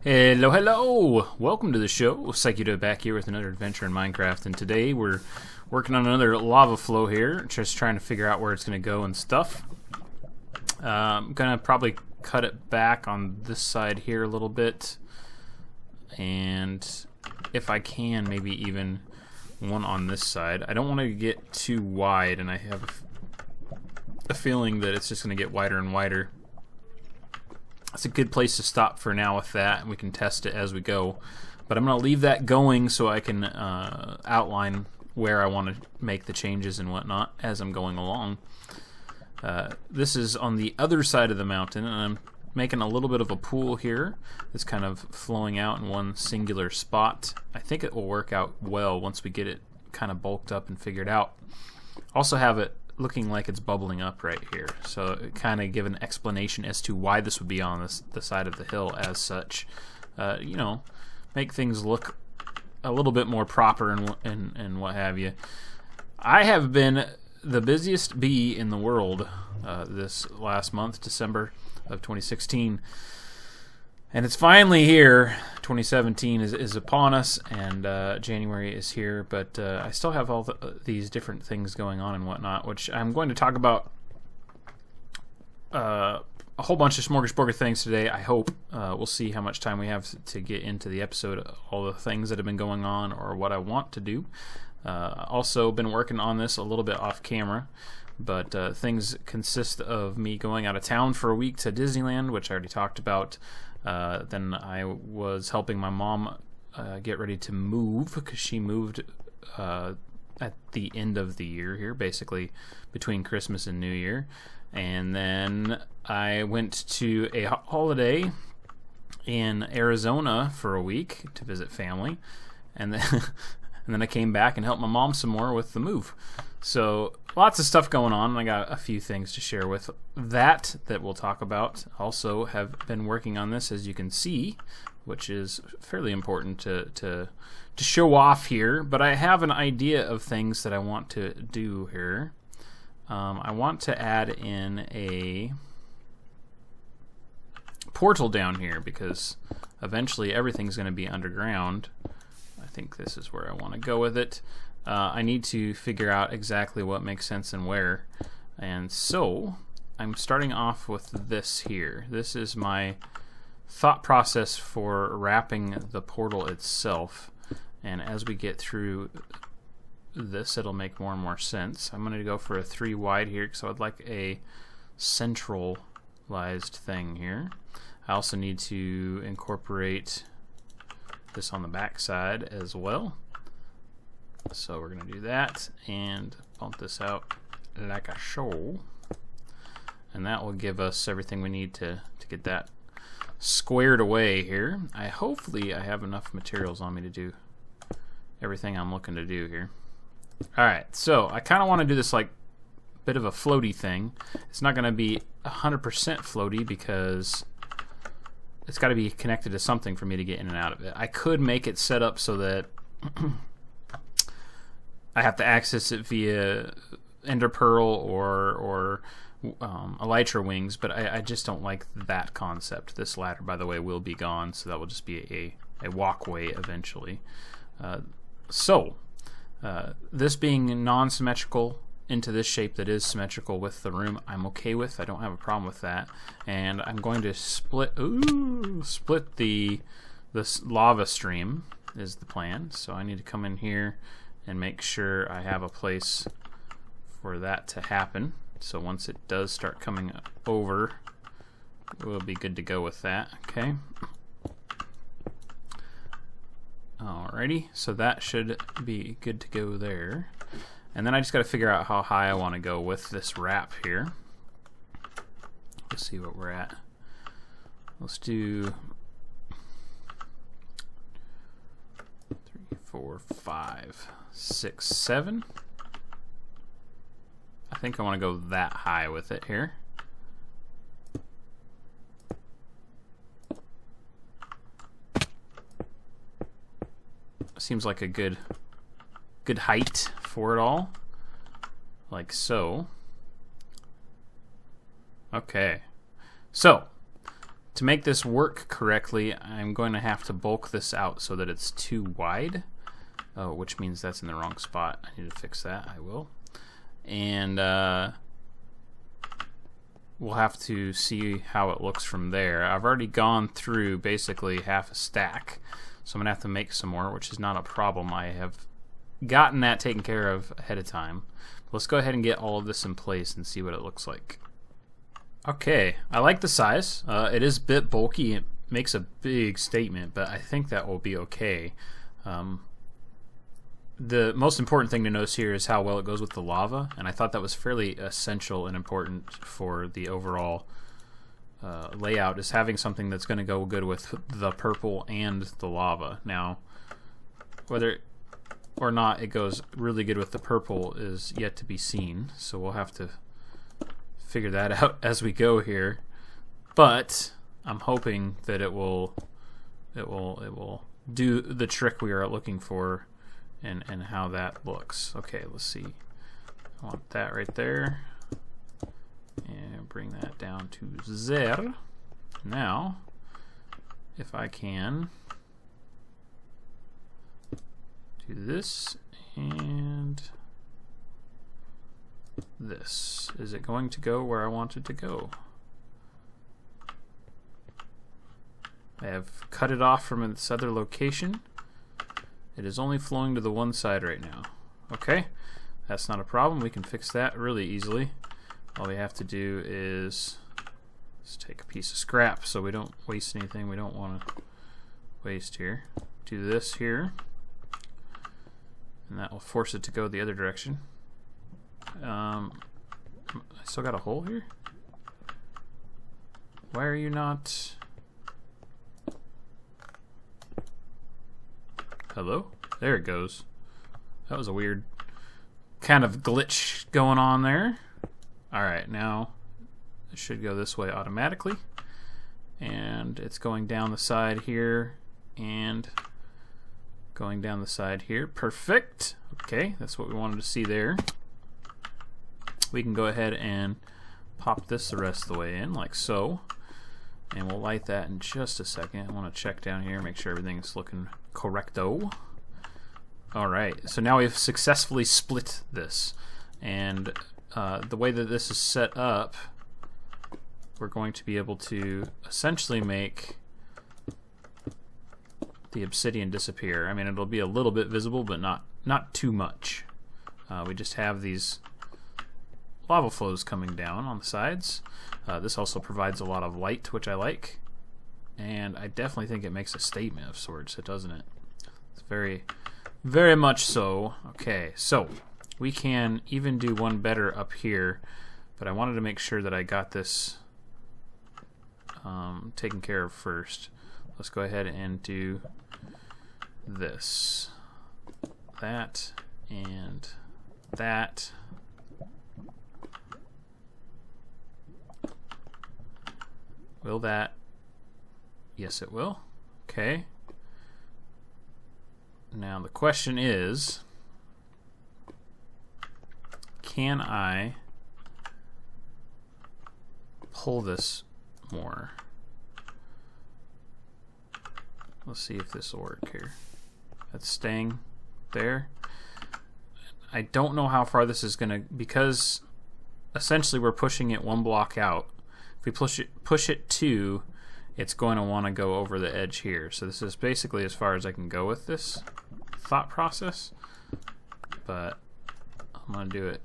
Hello, hello! Welcome to the show. Psychudo back here with another adventure in Minecraft, and today we're working on another lava flow here, just trying to figure out where it's going to go and stuff. I'm going to probably cut it back on this side here a little bit, and if I can, maybe even one on this side. I don't want to get too wide, and I have a feeling that it's just going to get wider and wider. It's a good place to stop for now with that, and we can test it as we go. But I'm going to leave that going so I can outline where I want to make the changes and whatnot as I'm going along. This is on the other side of the mountain, and I'm making a little bit of a pool here that's kind of flowing out in one singular spot. I think it will work out well once we get it kind of bulked up and figured out. Also have it looking like it's bubbling up right here, so kind of give an explanation as to why this would be on the side of the hill as such. You know, make things look a little bit more proper and what have you. I have been the busiest bee in the world this last month, December of 2016, and it's finally here. 2017 is upon us, and January is here, but I still have all these different things going on and whatnot, which I'm going to talk about a whole bunch of smorgasbord things today, I hope. We'll see how much time we have to get into the episode, all the things that have been going on or what I want to do. Also been working on this a little bit off camera, but things consist of me going out of town for a week to Disneyland, which I already talked about. Then I was helping my mom get ready to move, because she moved at the end of the year here, basically between Christmas and New Year. And then I went to a holiday in Arizona for a week to visit family, and then I came back and helped my mom some more with the move. So lots of stuff going on, and I got a few things to share with that we'll talk about. Also have been working on this, as you can see, which is fairly important to show off here. But I have an idea of things that I want to do here. I want to add in a portal down here, because eventually everything's going to be underground. I think this is where I want to go with it. I need to figure out exactly what makes sense and where. And so I'm starting off with this here. This is my thought process for wrapping the portal itself. And as we get through this, it'll make more and more sense. I'm going to go for a 3 wide here, because I would like a centralized thing here. I also need to incorporate this on the back side as well. So we're going to do that and bump this out like a show. And that will give us everything we need to get that squared away here. Hopefully I have enough materials on me to do everything I'm looking to do here. Alright, so I kind of want to do this like bit of a floaty thing. It's not going to be 100% floaty, because it's got to be connected to something for me to get in and out of it. I could make it set up so that I have to access it via Ender Pearl or Elytra Wings, but I just don't like that concept. This ladder, by the way, will be gone, so that will just be a walkway eventually. This being non-symmetrical into this shape that is symmetrical with the room, I'm okay with. I don't have a problem with that. And I'm going to split the lava stream is the plan. So I need to come in here and make sure I have a place for that to happen. So once it does start coming over, we'll be good to go with that. Okay. Alrighty, so that should be good to go there. And then I just got to figure out how high I want to go with this wrap here. Let's see what we're at. Let's do 3, 4, 5, 6, 7. I think I want to go that high with it here. Seems like a good height for it all, like so. Okay, so To make this work correctly, I'm going to have to bulk this out so that it's too wide. Oh, which means that's in the wrong spot. I need to fix that. I will. And we'll have to see how it looks from there. I've already gone through basically half a stack, so I'm going to have to make some more, which is not a problem. I have gotten that taken care of ahead of time. Let's go ahead and get all of this in place and see what it looks like. Okay, I like the size. It is a bit bulky. It makes a big statement, but I think that will be okay. The most important thing to notice here is how well it goes with the lava, and I thought that was fairly essential and important for the overall layout, is having something that's going to go good with the purple and the lava. Now, whether or not it goes really good with the purple is yet to be seen, so we'll have to figure that out as we go here, but I'm hoping that it will do the trick we are looking for and how that looks. Okay, let's see. I want that right there and bring that down to there. Now, if I can do this and this. Is it going to go where I want it to go? I have cut it off from its other location. It is only flowing to the one side right now. Okay, that's not a problem. We can fix that really easily. All we have to do is just take a piece of scrap so we don't waste anything we don't want to waste here. Do this here, and that will force it to go the other direction. I still got a hole here? Why are you not... Hello? There it goes. That was a weird kind of glitch going on there. Alright, now it should go this way automatically. And it's going down the side here and going down the side here. Perfect. Okay, that's what we wanted to see there. We can go ahead and pop this the rest of the way in, like so. And we'll light that in just a second. I want to check down here, make sure everything's looking correcto. Alright, so now we've successfully split this. And the way that this is set up, we're going to be able to essentially make the obsidian disappear. I mean, it'll be a little bit visible, but not too much. We just have these lava flows coming down on the sides. This also provides a lot of light, which I like, and I definitely think it makes a statement of sorts, doesn't it? It's very, very much so. Okay, so we can even do one better up here, but I wanted to make sure that I got this taken care of first. Let's go ahead and do this, that, and that. Will that? Yes, it will. Okay. Now the question is, can I pull this more? Let's see if this will work here. That's staying there. I don't know how far this is going to, because essentially we're pushing it one block out. If we push it 2, it's going to want to go over the edge here. So this is basically as far as I can go with this thought process. But I'm going to do it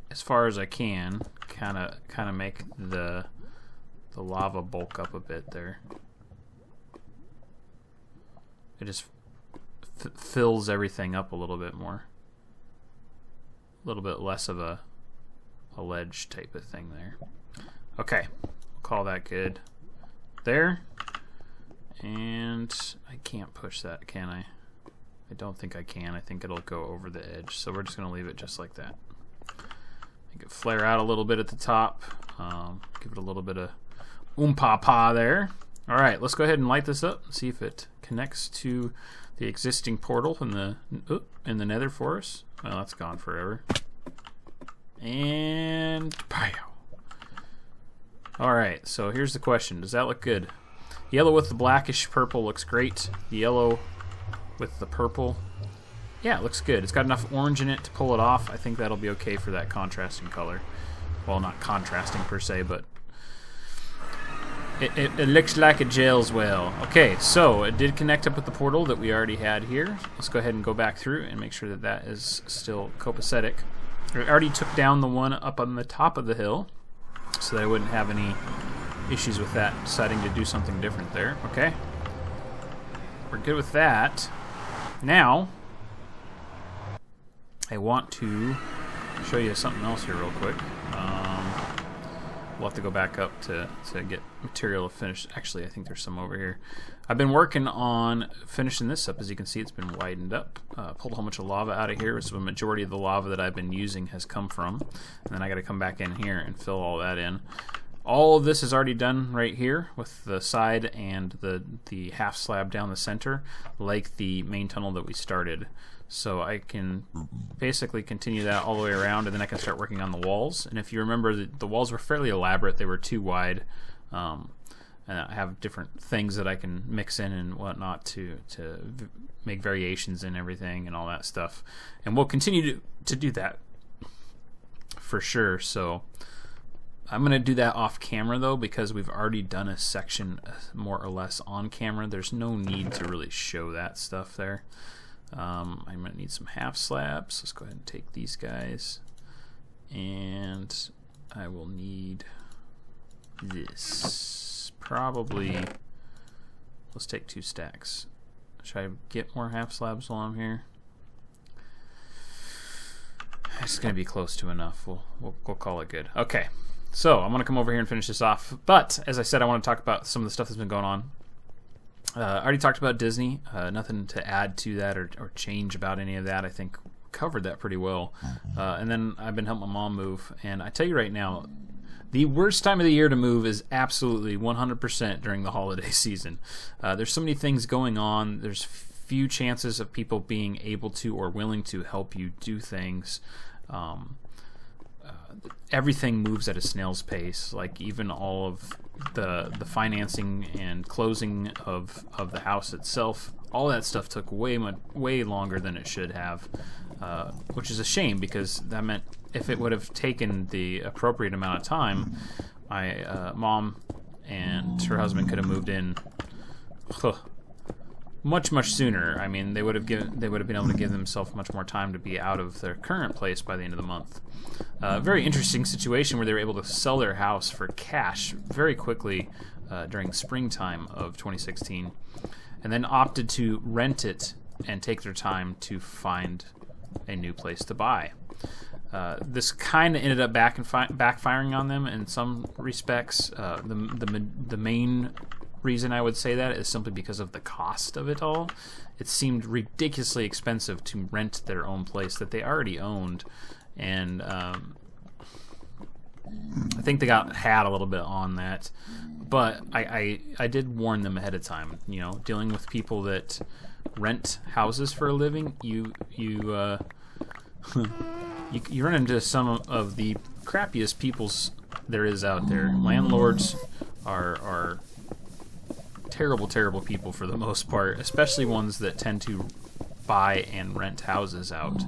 as far as I can. Kind of make the lava bulk up a bit there. It just fills everything up a little bit more. A little bit less of a ledge type of thing there. Okay, we'll call that good there. And I can't push that, can I? I don't think I can. I think it'll go over the edge. So we're just going to leave it just like that. Make it flare out a little bit at the top. Give it a little bit of oompah-pah there. Alright, let's go ahead and light this up and see if it connects to the existing portal in the nether for us. Well, that's gone forever. And pow. Alright, so here's the question. Does that look good? Yellow with the blackish purple looks great. The yellow with the purple, yeah, it looks good. It's got enough orange in it to pull it off. I think that'll be okay for that contrasting color. Well, not contrasting per se, but it looks like it gels well. Okay, so it did connect up with the portal that we already had here. Let's go ahead and go back through and make sure that that is still copacetic. I already took down the one up on the top of the hill, so that I wouldn't have any issues with that, deciding to do something different there. Okay, we're good with that. Now, I want to show you something else here real quick. We'll have to go back up to get material finished. Actually, I think there's some over here. I've been working on finishing this up. As you can see, it's been widened up. Pulled a whole bunch of lava out of here, so the majority of the lava that I've been using has come from. And then I got to come back in here and fill all that in. All of this is already done right here with the side and the half slab down the center, like the main tunnel that we started. So I can basically continue that all the way around, and then I can start working on the walls. And if you remember, the walls were fairly elaborate. They were too wide. And I have different things that I can mix in and whatnot to make variations in everything and all that stuff. And we'll continue to do that for sure. So I'm going to do that off camera though, because we've already done a section more or less on camera. There's no need to really show that stuff there. I'm going to need some half slabs. Let's go ahead and take these guys. And I will need this. Probably, let's take 2 stacks. Should I get more half slabs while I'm here? It's going to be close to enough. We'll call it good. Okay. So I'm going to come over here and finish this off. But as I said, I want to talk about some of the stuff that's been going on. I already talked about Disney. Nothing to add to that or change about any of that. I think covered that pretty well. And then I've been helping my mom move. And I tell you right now, the worst time of the year to move is absolutely 100% during the holiday season. There's so many things going on. There's few chances of people being able to or willing to help you do things. Everything moves at a snail's pace. Like even all of the financing and closing of the house itself, all that stuff took way longer than it should have, which is a shame, because that meant if it would have taken the appropriate amount of time, my mom and her husband could have moved in much sooner. I mean, they would have been able to give themselves much more time to be out of their current place by the end of the month. Very interesting situation where they were able to sell their house for cash very quickly during springtime of 2016, and then opted to rent it and take their time to find a new place to buy. This kind of ended up backfiring on them in some respects. The main reason I would say that is simply because of the cost of it all. It seemed ridiculously expensive to rent their own place that they already owned, and I think they got had a little bit on that. But I did warn them ahead of time. You know, dealing with people that rent houses for a living, you run into some of the crappiest peoples there is out there. Landlords are terrible people for the most part, especially ones that tend to buy and rent houses out.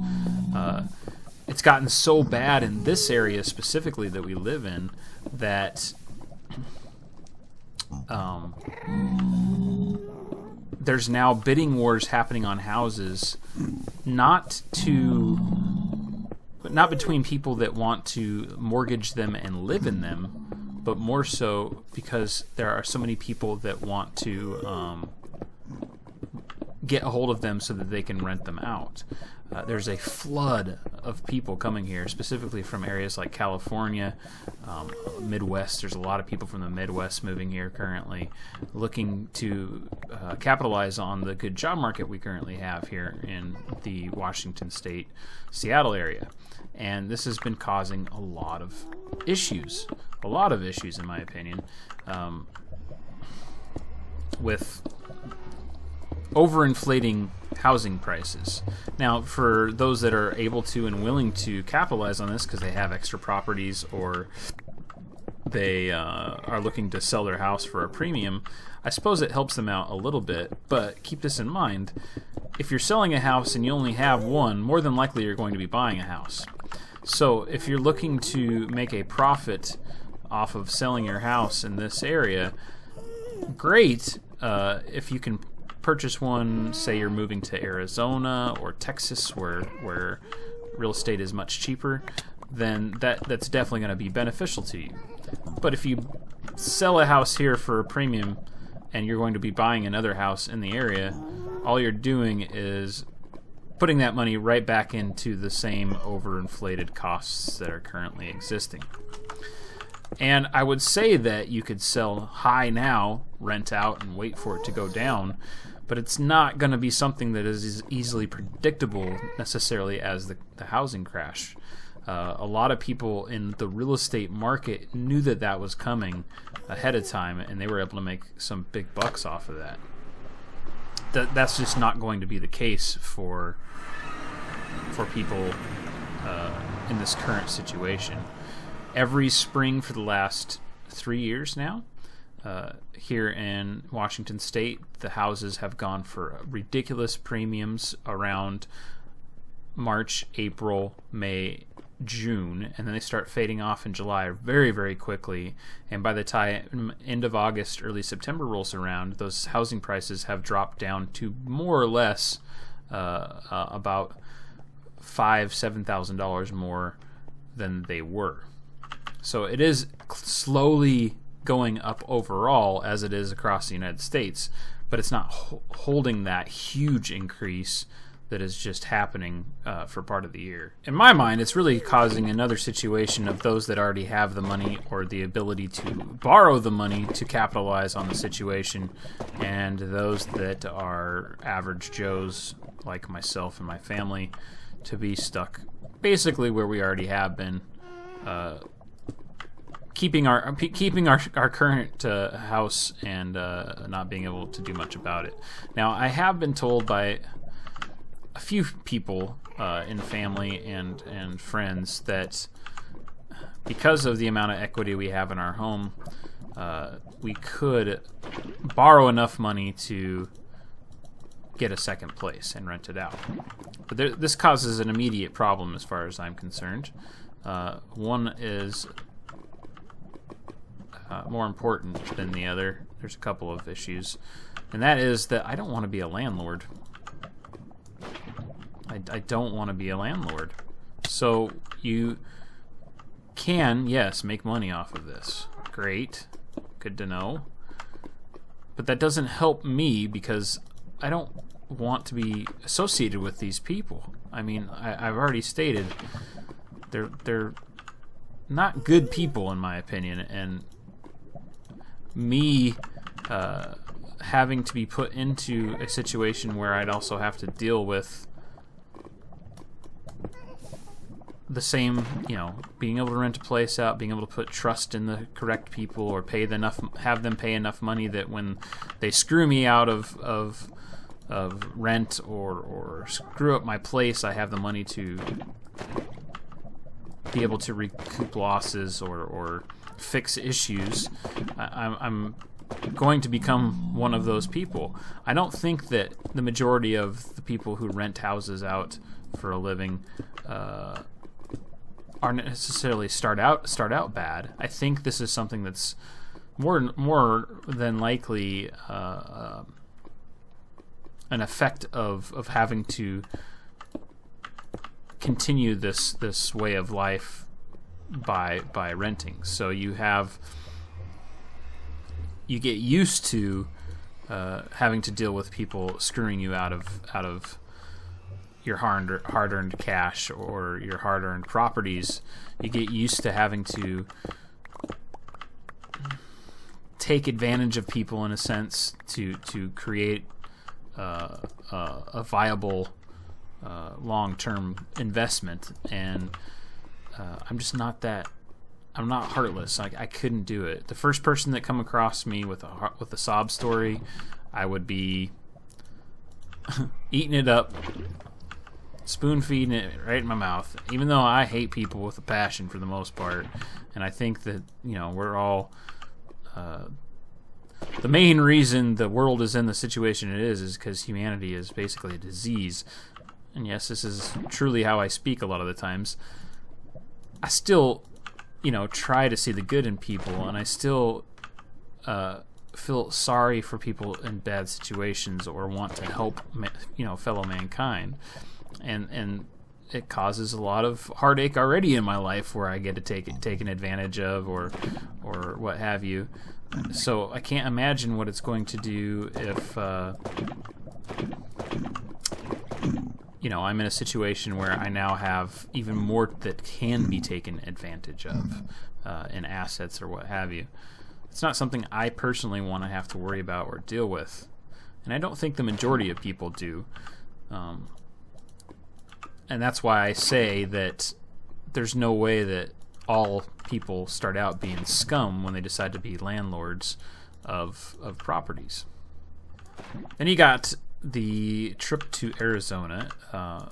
It's gotten so bad in this area specifically that we live in that there's now bidding wars happening on houses, not between people that want to mortgage them and live in them, but more so because there are so many people that want to get a hold of them so that they can rent them out. There's a flood of people coming here, specifically from areas like California, Midwest. There's a lot of people from the Midwest moving here currently, looking to capitalize on the good job market we currently have here in the Washington State, Seattle area. And this has been causing a lot of issues in my opinion, with overinflating housing prices. Now, for those that are able to and willing to capitalize on this because they have extra properties or they are looking to sell their house for a premium, I suppose it helps them out a little bit. But keep this in mind: if you're selling a house and you only have one, more than likely you're going to be buying a house. So if you're looking to make a profit off of selling your house in this area, great. If you can purchase one, say you're moving to Arizona or Texas, where real estate is much cheaper, then that's definitely going to be beneficial to you. But if you sell a house here for a premium and you're going to be buying another house in the area, all you're doing is putting that money right back into the same overinflated costs that are currently existing. And I would say that you could sell high now, rent out, and wait for it to go down, but it's not going to be something that is as easily predictable necessarily as the housing crash. A lot of people in the real estate market knew that was coming ahead of time, and they were able to make some big bucks off of that. That's just not going to be the case for people in this current situation. Every spring for the last 3 years now, here in Washington State, the houses have gone for ridiculous premiums around March, April, May, June, and then they start fading off in July very, very quickly. And by the time end of August, early September rolls around, those housing prices have dropped down to more or less about $7,000 more than they were. So it is slowly going up overall, as it is across the United States, but it's not holding that huge increase that is just happening for part of the year. In my mind, it's really causing another situation of those that already have the money or the ability to borrow the money to capitalize on the situation, and those that are average Joes like myself and my family to be stuck basically where we already have been, keeping our current house and not being able to do much about it. Now, I have been told by a few people in family and friends that because of the amount of equity we have in our home, we could borrow enough money to get a second place and rent it out. But this causes an immediate problem as far as I'm concerned. One is more important than the other. There's a couple of issues, and that is that I don't want to be a landlord. I don't want to be a landlord. So you can, yes, make money off of this. Great. Good to know. But that doesn't help me because I don't want to be associated with these people. I mean, I've already stated they're not good people in my opinion, and me having to be put into a situation where I'd also have to deal with the same, being able to rent a place out, being able to put trust in the correct people, or have them pay enough money that when they screw me out of rent or screw up my place, I have the money to be able to recoup losses or fix issues. I'm going to become one of those people. I don't think that the majority of the people who rent houses out for a living aren't necessarily start out bad. I think this is something that's more than likely an effect of having to continue this way of life by renting. So you get used to having to deal with people screwing you out of your hard-earned cash or your hard-earned properties. You get used to having to take advantage of people in a sense to create a viable long-term investment. And I'm just not that. I'm not heartless. I couldn't do it. The first person that come across me with a sob story, I would be eating it up spoon feeding it right in my mouth. Even though I hate people with a passion for the most part, and I think that we're all the main reason the world is in the situation it is because humanity is basically a disease. And yes, this is truly how I speak a lot of the times. I still, try to see the good in people, and I still feel sorry for people in bad situations or want to help, fellow mankind. And it causes a lot of heartache already in my life where I get taken advantage of or what have you. So I can't imagine what it's going to do if I'm in a situation where I now have even more that can be taken advantage of in assets or what have you. It's not something I personally want to have to worry about or deal with, and I don't think the majority of people do. And that's why I say that there's no way that all people start out being scum when they decide to be landlords of properties. Then you got the trip to Arizona. I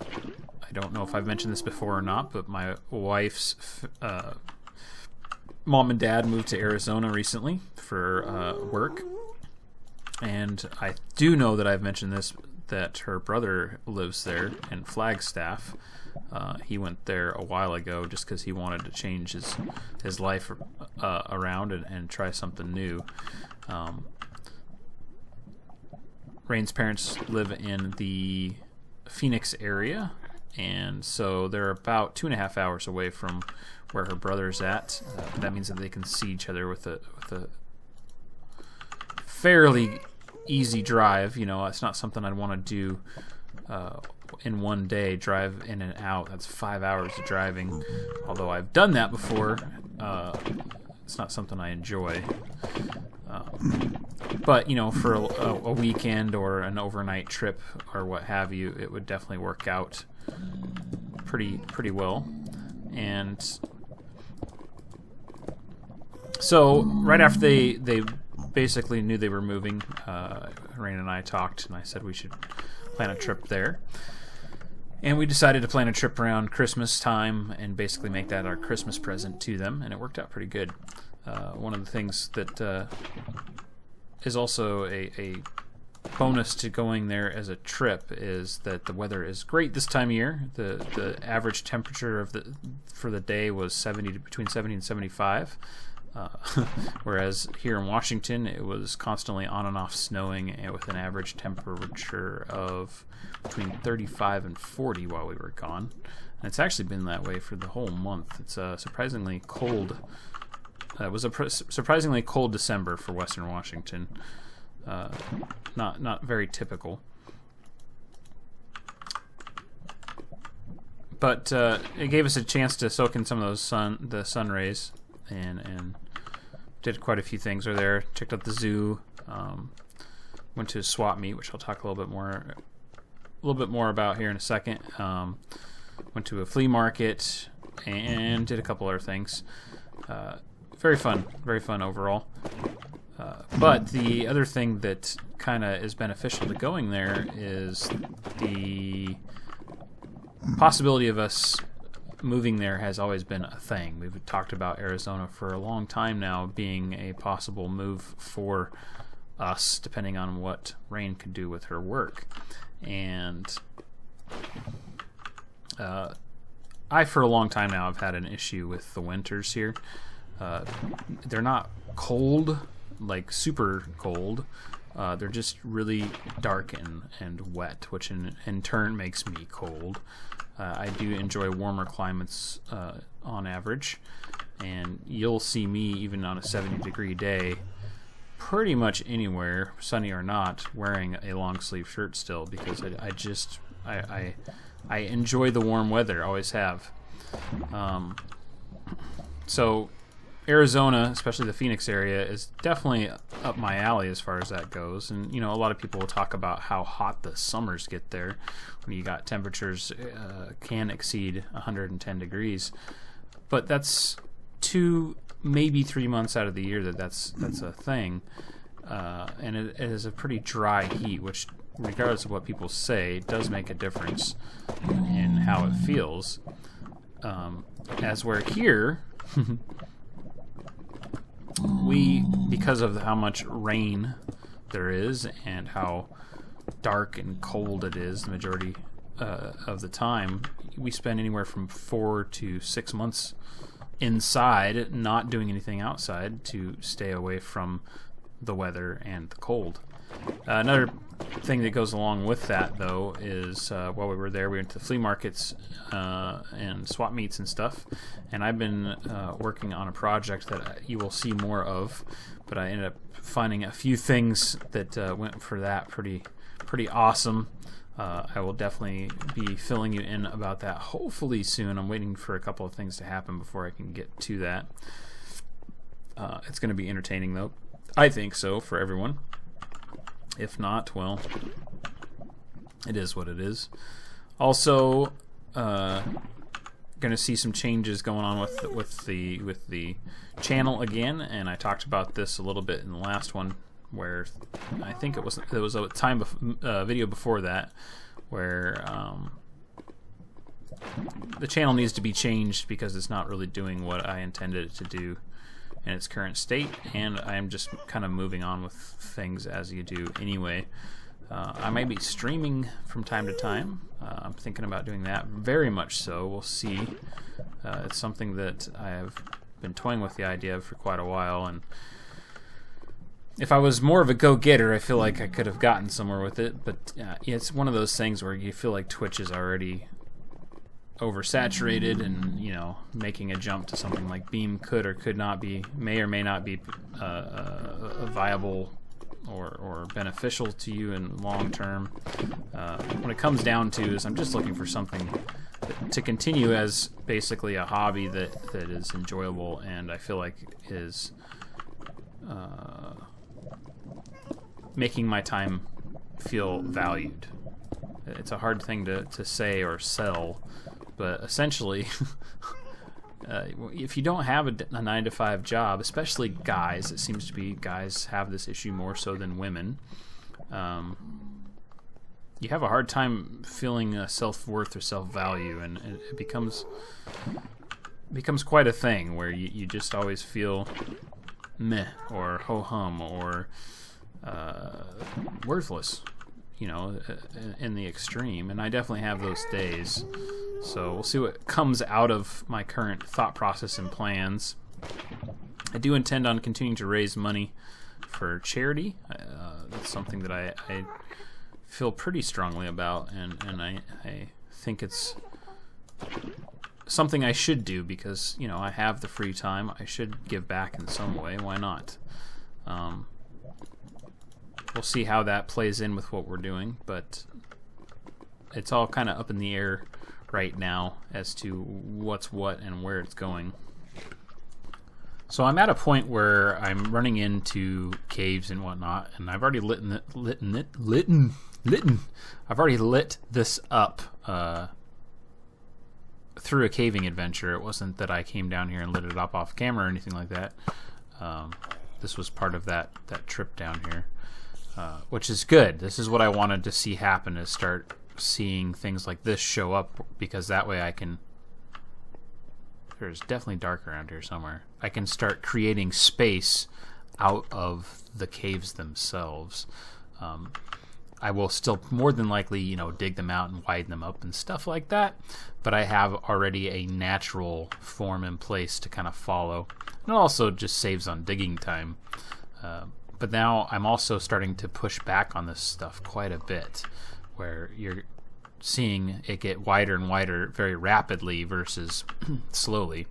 don't know if I've mentioned this before or not, but my wife's mom and dad moved to Arizona recently for work. And I do know that I've mentioned this, that her brother lives there in Flagstaff. He went there a while ago just because he wanted to change his life around and try something new. Rain's parents live in the Phoenix area, and so they're about 2.5 hours away from where her brother's at. That means that they can see each other with a fairly easy drive. It's not something I'd want to do in one day, drive in and out. That's 5 hours of driving. Although I've done that before, it's not something I enjoy. But for a weekend or an overnight trip or what have you, it would definitely work out pretty well. And so right after they basically knew they were moving, Rain and I talked, and I said we should plan a trip there. And we decided to plan a trip around Christmas time and basically make that our Christmas present to them, and it worked out pretty good. One of the things that is also a bonus to going there as a trip is that the weather is great this time of year. The average temperature for the day was between 70 and 75. Whereas here in Washington, it was constantly on and off snowing with an average temperature of between 35 and 40 while we were gone. And it's actually been that way for the whole month. It's surprisingly cold. It was a surprisingly cold December for Western Washington. Not very typical. But it gave us a chance to soak in some of the sun rays, and did quite a few things over there. Checked out the zoo. Went to a swap meet, which I'll talk a little bit more about here in a second. Went to a flea market and did a couple other things. Very fun overall. But the other thing that kind of is beneficial to going there is the possibility of us moving there has always been a thing. We've talked about Arizona for a long time now being a possible move for us, depending on what Rain could do with her work. And I, for a long time now, have had an issue with the winters here. They're not cold, like super cold. They're just really dark and wet, which in turn makes me cold. I do enjoy warmer climates on average, and you'll see me even on a 70-degree day, pretty much anywhere, sunny or not, wearing a long sleeve shirt still, because I enjoy the warm weather, always have. So Arizona, especially the Phoenix area, is definitely up my alley as far as that goes. And a lot of people will talk about how hot the summers get there when you got temperatures can exceed 110 degrees. But that's 2, maybe 3 months out of the year that's a thing. And it is a pretty dry heat, which regardless of what people say, it does make a difference in how it feels. As we're here, because of how much rain there is and how dark and cold it is the majority of the time, we spend anywhere from 4 to 6 months inside, not doing anything outside to stay away from the weather and the cold. Another thing that goes along with that, though, is while we were there, we went to flea markets and swap meets and stuff, and I've been working on a project that you will see more of, but I ended up finding a few things that went for that pretty awesome. I will definitely be filling you in about that hopefully soon. I'm waiting for a couple of things to happen before I can get to that. It's going to be entertaining, though. I think so, for everyone. If not, well, it is what it is. Also, going to see some changes going on with the channel again, and I talked about this a little bit in the last one, where I think there was a video before that where the channel needs to be changed because it's not really doing what I intended it to do in its current state, and I am just kind of moving on with things as you do anyway. I might be streaming from time to time. I'm thinking about doing that, very much so. We'll see. It's something that I have been toying with the idea of for quite a while, and if I was more of a go-getter, I feel like I could have gotten somewhere with it, but it's one of those things where you feel like Twitch is already oversaturated, and making a jump to something like Beam could or could not be, may or may not be viable or beneficial to you in long term. What it comes down to is I'm just looking for something to continue as basically a hobby that is enjoyable, and I feel like is making my time feel valued. It's a hard thing to say or sell, but essentially, if you don't have a 9-to-5 job, especially guys, it seems to be guys have this issue more so than women, you have a hard time feeling self-worth or self-value, and it becomes quite a thing where you just always feel meh or ho-hum or worthless, in the extreme, and I definitely have those days. So we'll see what comes out of my current thought process and plans. I do intend on continuing to raise money for charity. That's something that I feel pretty strongly about, and I think it's something I should do because, I have the free time. I should give back in some way. Why not? We'll see how that plays in with what we're doing, but it's all kind of up in the air right now as to what's what and where it's going. So I'm at a point where I'm running into caves and whatnot, and I've already I've already lit this up through a caving adventure. It wasn't that I came down here and lit it up off camera or anything like that. This was part of that trip down here, which is good. This is what I wanted to see happen, is start seeing things like this show up, because that way I can... There's definitely dark around here somewhere. I can start creating space out of the caves themselves. I will still more than likely, dig them out and widen them up and stuff like that, but I have already a natural form in place to kind of follow. And it also just saves on digging time. But now I'm also starting to push back on this stuff quite a bit, where you're seeing it get wider and wider very rapidly versus slowly.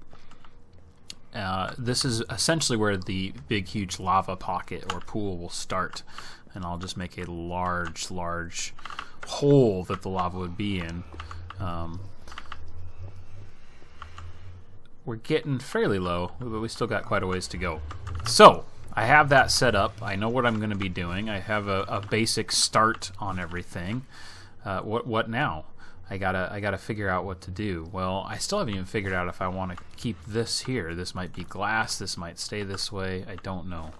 This is essentially where the big, huge lava pocket or pool will start, and I'll just make a large hole that the lava would be in. We're getting fairly low, but we still got quite a ways to go. So I have that set up. I know what I'm going to be doing. I have a basic start on everything. What now? I gotta figure out what to do. Well, I still haven't even figured out if I want to keep this here. This might be glass. This might stay this way. I don't know.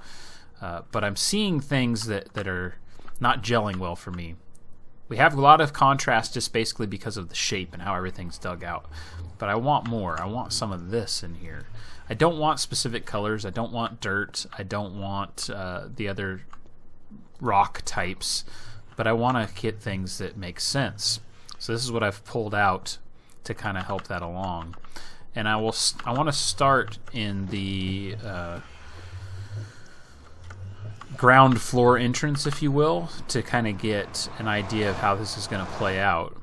But I'm seeing things that are not gelling well for me. We have a lot of contrast just basically because of the shape and how everything's dug out. But I want more. I want some of this in here. I don't want specific colors. I don't want dirt. I don't want the other rock types. But I want to get things that make sense. So this is what I've pulled out to kind of help that along. And I want to start in the ground floor entrance, if you will, to kind of get an idea of how this is going to play out.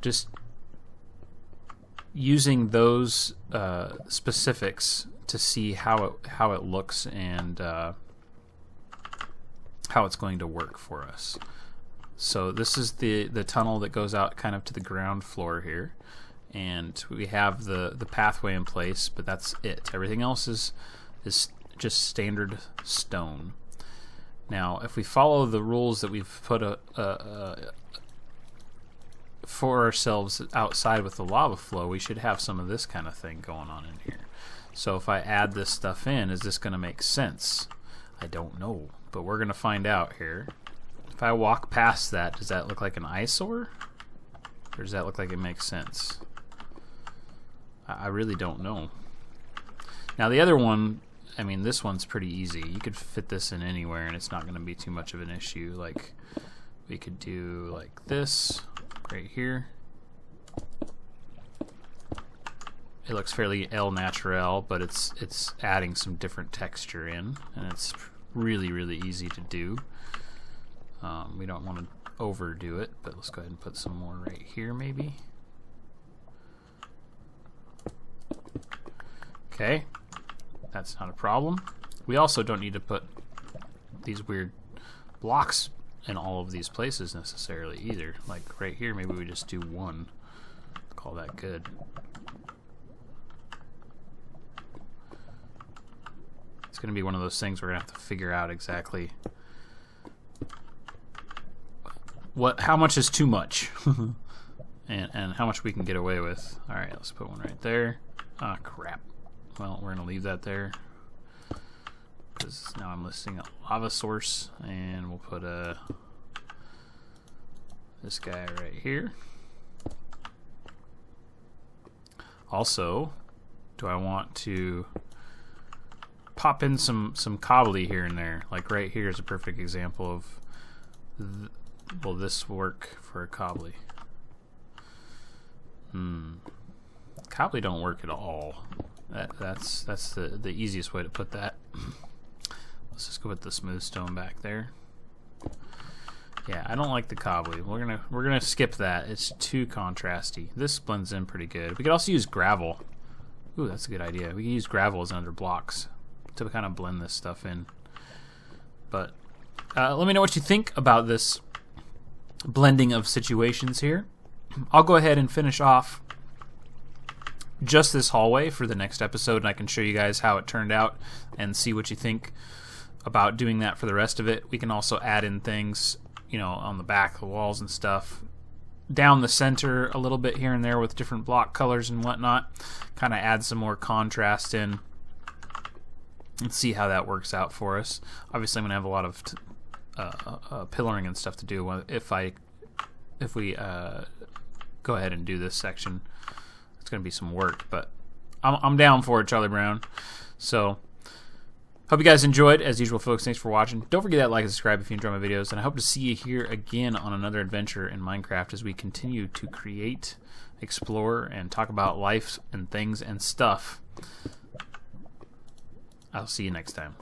Just using those specifics to see how it looks and how it's going to work for us. So this is the tunnel that goes out kind of to the ground floor here, and we have the pathway in place, but that's it. Everything else is just standard stone. Now, if we follow the rules that we've put for ourselves outside with the lava flow, we should have some of this kind of thing going on in here. So if I add this stuff in, is this going to make sense? I don't know, but we're going to find out here. If I walk past that, does that look like an eyesore? Or does that look like it makes sense? I really don't know. Now the other one, I mean, this one's pretty easy. You could fit this in anywhere and it's not going to be too much of an issue. Like, we could do like this right here. It looks fairly El Natural, but it's adding some different texture in, and it's really, really easy to do. We don't want to overdo it, but let's go ahead and put some more right here maybe. Okay, that's not a problem. We also don't need to put these weird blocks in all of these places necessarily either. Like right here, maybe we just do one. Call that good. It's going to be one of those things we're going to have to figure out exactly how much is too much and how much we can get away with. Alright, let's put one right there. Ah, crap. Well, we're going to leave that there because now I'm listing a lava source, and we'll put this guy right here. Also, do I want to pop in some cobbly here and there? Like right here is a perfect example of will this work for a cobbly? Cobbly don't work at all. That's the easiest way to put that. Let's just go with the smooth stone back there. Yeah, I don't like the cobbly. We're gonna skip that. It's too contrasty. This blends in pretty good. We could also use gravel. Ooh, that's a good idea. We can use gravel as under blocks to kind of blend this stuff in. But let me know what you think about this blending of situations here. I'll go ahead and finish off just this hallway for the next episode, and I can show you guys how it turned out and see what you think about doing that for the rest of it. We can also add in things, you know, on the back of the walls and stuff, down the center a little bit here and there with different block colors and whatnot, kind of add some more contrast in and see how that works out for us. Obviously I'm going to have a lot of pillaring and stuff to do if we go ahead and do this section. It's going to be some work, but I'm down for it, Charlie Brown. So hope you guys enjoyed. As usual, folks, thanks for watching. Don't forget that like and subscribe if you enjoy my videos, and I hope to see you here again on another adventure in Minecraft as we continue to create, explore, and talk about life and things and stuff. I'll see you next time.